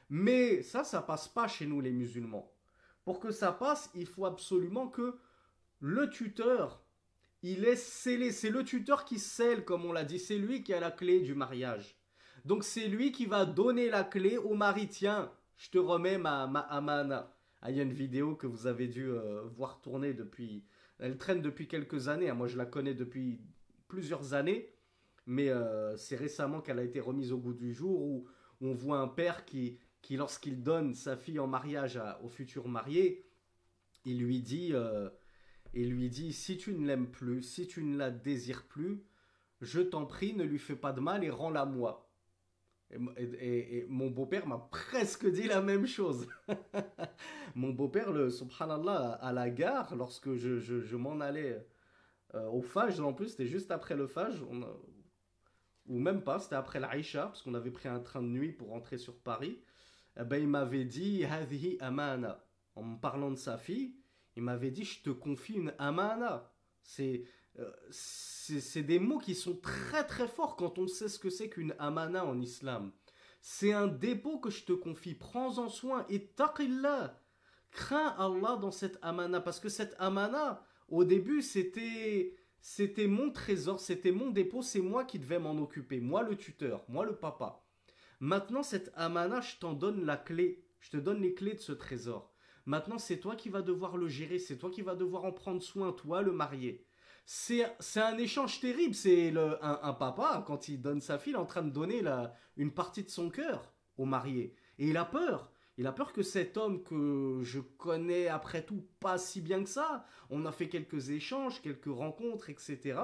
Mais ça passe pas chez nous les musulmans. Pour que ça passe, il faut absolument que le tuteur, il est scellé. C'est le tuteur qui scelle, comme on l'a dit. C'est lui qui a la clé du mariage. Donc c'est lui qui va donner la clé au mari. Tiens, je te remets ma amana. Ah, il y a une vidéo que vous avez dû voir tourner depuis. Elle traîne depuis quelques années. Moi, je la connais depuis plusieurs années. Mais c'est récemment qu'elle a été remise au goût du jour où on voit un père qui lorsqu'il donne sa fille en mariage au futur marié, il lui dit, si tu ne l'aimes plus, si tu ne la désires plus, je t'en prie, ne lui fais pas de mal et rends-la moi. Et mon beau-père m'a presque dit la même chose. Mon beau-père, subhanallah, à la gare, lorsque je m'en allais au Fajr, en plus, c'était juste après le Fajr, ou même pas, c'était après l'Aïcha, parce qu'on avait pris un train de nuit pour rentrer sur Paris. Eh ben, il m'avait dit Hadhi amana. En me parlant de sa fille, il m'avait dit je te confie une amana. C'est des mots qui sont très très forts quand on sait ce que c'est qu'une amana en islam. C'est un dépôt que je te confie. Prends-en soin. Et taqillah. Crains Allah dans cette amana. Parce que cette amana, au début, c'était mon trésor, c'était mon dépôt, c'est moi qui devais m'en occuper. Moi le tuteur, moi le papa. Maintenant, cette amana, je t'en donne la clé. Je te donne les clés de ce trésor. Maintenant, c'est toi qui vas devoir le gérer, c'est toi qui vas devoir en prendre soin, toi, le marié. C'est un échange terrible. Un papa, quand il donne sa fille, il est en train de donner une partie de son cœur au marié. Et il a peur. Il a peur que cet homme que je connais après tout pas si bien que ça, on a fait quelques échanges, quelques rencontres, etc.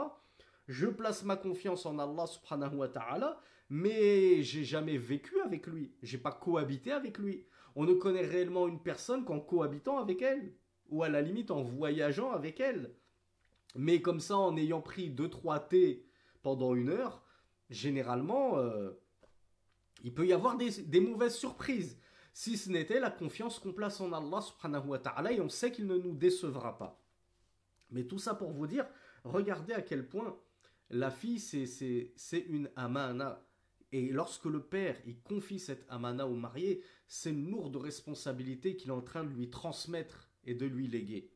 Je place ma confiance en Allah subhanahu wa ta'ala, mais j'ai jamais vécu avec lui. J'ai pas cohabité avec lui. On ne connaît réellement une personne qu'en cohabitant avec elle, ou à la limite en voyageant avec elle. Mais comme ça, en ayant pris deux trois thés pendant une heure, généralement, il peut y avoir des mauvaises surprises. Si ce n'était la confiance qu'on place en Allah subhanahu wa ta'ala et on sait qu'il ne nous décevra pas. Mais tout ça pour vous dire, regardez à quel point la fille c'est une amana. Et lorsque le père il confie cette amana au marié, c'est une lourde responsabilité qu'il est en train de lui transmettre et de lui léguer.